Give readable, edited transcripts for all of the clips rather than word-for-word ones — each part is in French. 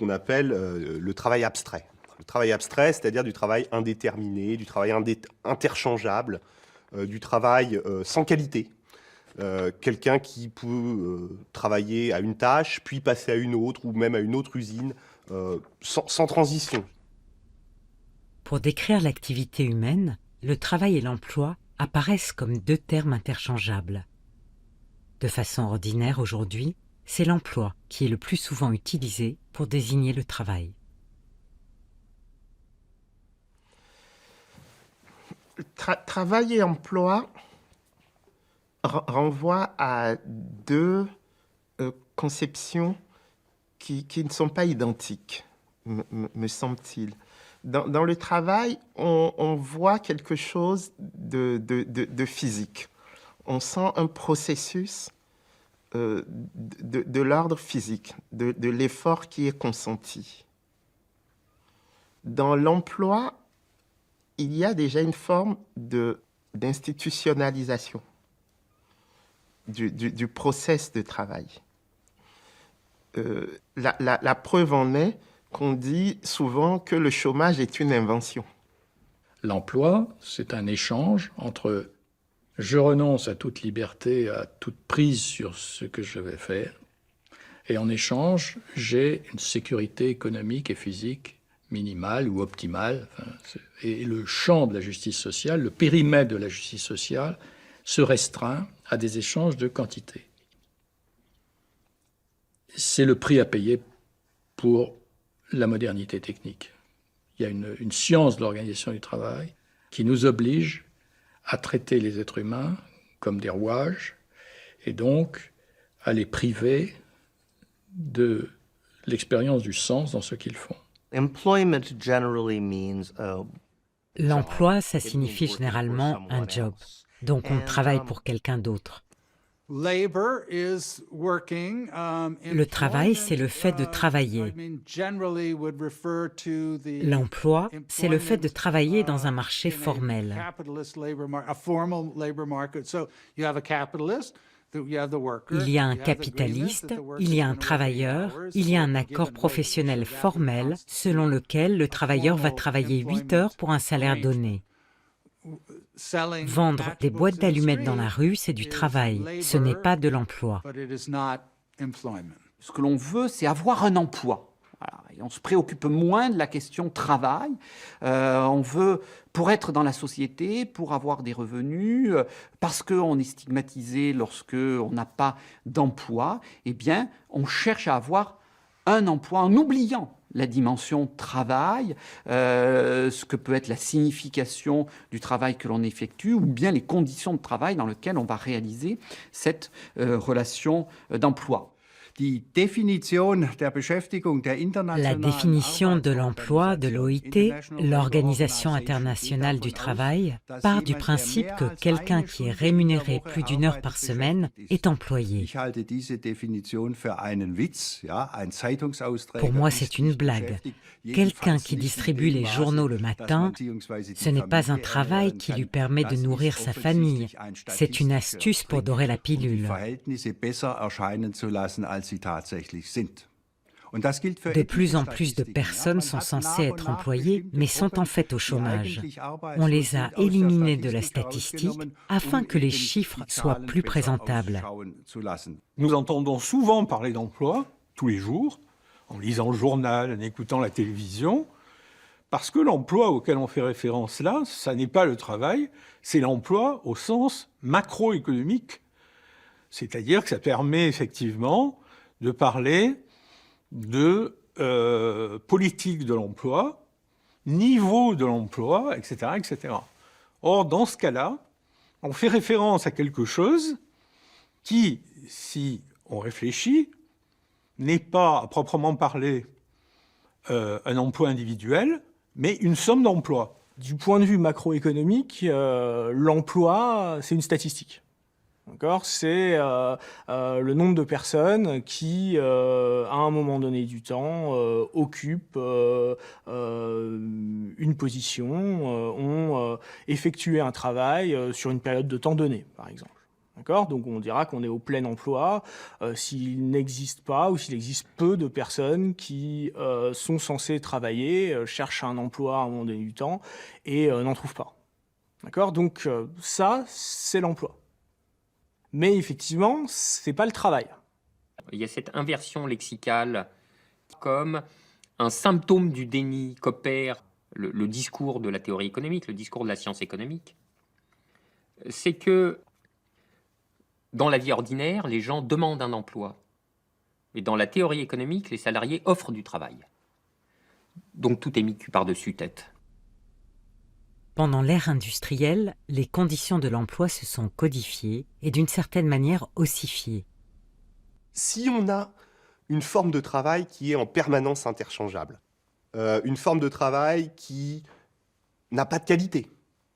qu'on appelle le travail abstrait. Le travail abstrait, c'est-à-dire du travail indéterminé, du travail interchangeable, du travail sans qualité. Quelqu'un qui peut travailler à une tâche, puis passer à une autre, ou même à une autre usine, sans transition. Pour décrire l'activité humaine, le travail et l'emploi apparaissent comme deux termes interchangeables. De façon ordinaire aujourd'hui, c'est l'emploi qui est le plus souvent utilisé pour désigner le travail. Travail et emploi renvoient à deux conceptions qui ne sont pas identiques, me semble-t-il. Dans le travail, on voit quelque chose de physique. On sent un processus de l'ordre physique, de l'effort qui est consenti. Dans l'emploi, il y a déjà une forme d'institutionnalisation du process de travail. La preuve en est qu'on dit souvent que le chômage est une invention. L'emploi, c'est un échange entre je renonce à toute liberté, à toute prise sur ce que je vais faire, et en échange, j'ai une sécurité économique et physique minimale ou optimale. Et le champ de la justice sociale, le périmètre de la justice sociale, se restreint à des échanges de quantité. C'est le prix à payer pour la modernité technique. Il y a une science de l'organisation du travail qui nous oblige à traiter les êtres humains comme des rouages et donc à les priver de l'expérience du sens dans ce qu'ils font. L'emploi, ça signifie généralement un job. Donc on travaille pour quelqu'un d'autre. Le travail, c'est le fait de travailler. L'emploi, c'est le fait de travailler dans un marché formel. Il y a un capitaliste, il y a un travailleur, il y a un accord professionnel formel selon lequel le travailleur va travailler 8 heures pour un salaire donné. Vendre des boîtes d'allumettes dans la rue, c'est du travail, ce n'est pas de l'emploi. Ce que l'on veut, c'est avoir un emploi. Voilà. Et on se préoccupe moins de la question travail. On veut, pour être dans la société, pour avoir des revenus, parce qu'on est stigmatisé lorsqu'on n'a pas d'emploi, eh bien, on cherche à avoir un emploi en oubliant la dimension travail, ce que peut être la signification du travail que l'on effectue, ou bien les conditions de travail dans lesquelles on va réaliser cette relation d'emploi. La définition de l'emploi de l'OIT, l'Organisation internationale du travail, part du principe que quelqu'un qui est rémunéré plus d'une heure par semaine est employé. Pour moi, c'est une blague. Quelqu'un qui distribue les journaux le matin, ce n'est pas un travail qui lui permet de nourrir sa famille. C'est une astuce pour dorer la pilule. De plus en plus de personnes sont censées être employées, mais sont en fait au chômage. On les a éliminées de la statistique afin que les chiffres soient plus présentables. Nous entendons souvent parler d'emploi, tous les jours, en lisant le journal, en écoutant la télévision, parce que l'emploi auquel on fait référence là, ça n'est pas le travail, c'est l'emploi au sens macroéconomique. C'est-à-dire que ça permet effectivement de parler de politique de l'emploi, niveau de l'emploi, etc., etc. Or, dans ce cas-là, on fait référence à quelque chose qui, si on réfléchit, n'est pas à proprement parler un emploi individuel, mais une somme d'emplois. Du point de vue macroéconomique, l'emploi, c'est une statistique. C'est le nombre de personnes qui, à un moment donné du temps, occupent une position, ont effectué un travail sur une période de temps donnée, par exemple. D'accord ? Donc on dira qu'on est au plein emploi s'il n'existe pas ou s'il existe peu de personnes qui sont censées travailler, cherchent un emploi à un moment donné du temps et n'en trouvent pas. D'accord ? Donc ça, c'est l'emploi. Mais effectivement, c'est pas le travail. Il y a cette inversion lexicale comme un symptôme du déni qu'opère le discours de la théorie économique, le discours de la science économique. C'est que dans la vie ordinaire, les gens demandent un emploi. Et dans la théorie économique, les salariés offrent du travail. Donc tout est mis cul par-dessus tête. Pendant l'ère industrielle, les conditions de l'emploi se sont codifiées et d'une certaine manière ossifiées. Si on a une forme de travail qui est en permanence interchangeable, une forme de travail qui n'a pas de qualité,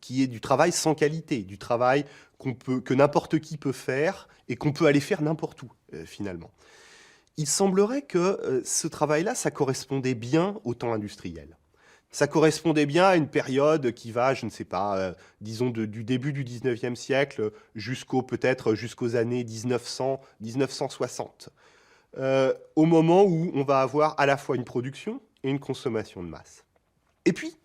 qui est du travail sans qualité, du travail que n'importe qui peut faire et qu'on peut aller faire n'importe où, finalement. Il semblerait que ce travail-là, ça correspondait bien au temps industriel. Ça correspondait bien à une période qui va, je ne sais pas, disons du début du 19e siècle peut-être jusqu'aux années 1900, 1960. Au moment où on va avoir à la fois une production et une consommation de masse. Et puis,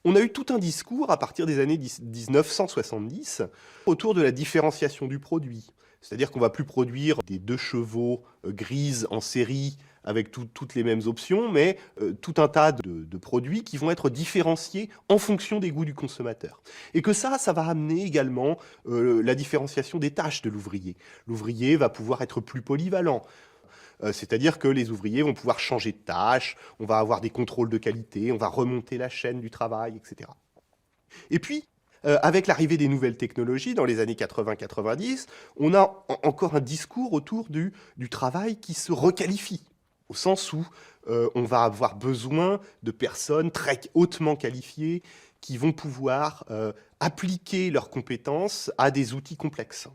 on a eu tout un discours à partir des années 1970 autour de la différenciation du produit. C'est-à-dire qu'on ne va plus produire des 2 chevaux grises en série avec toutes les mêmes options, mais tout un tas de produits qui vont être différenciés en fonction des goûts du consommateur. Et que ça va amener également la différenciation des tâches de l'ouvrier. L'ouvrier va pouvoir être plus polyvalent. C'est-à-dire que les ouvriers vont pouvoir changer de tâche, on va avoir des contrôles de qualité, on va remonter la chaîne du travail, etc. Et puis, avec l'arrivée des nouvelles technologies dans les années 80-90, on a encore un discours autour du travail qui se requalifie, au sens où on va avoir besoin de personnes très hautement qualifiées qui vont pouvoir appliquer leurs compétences à des outils complexes.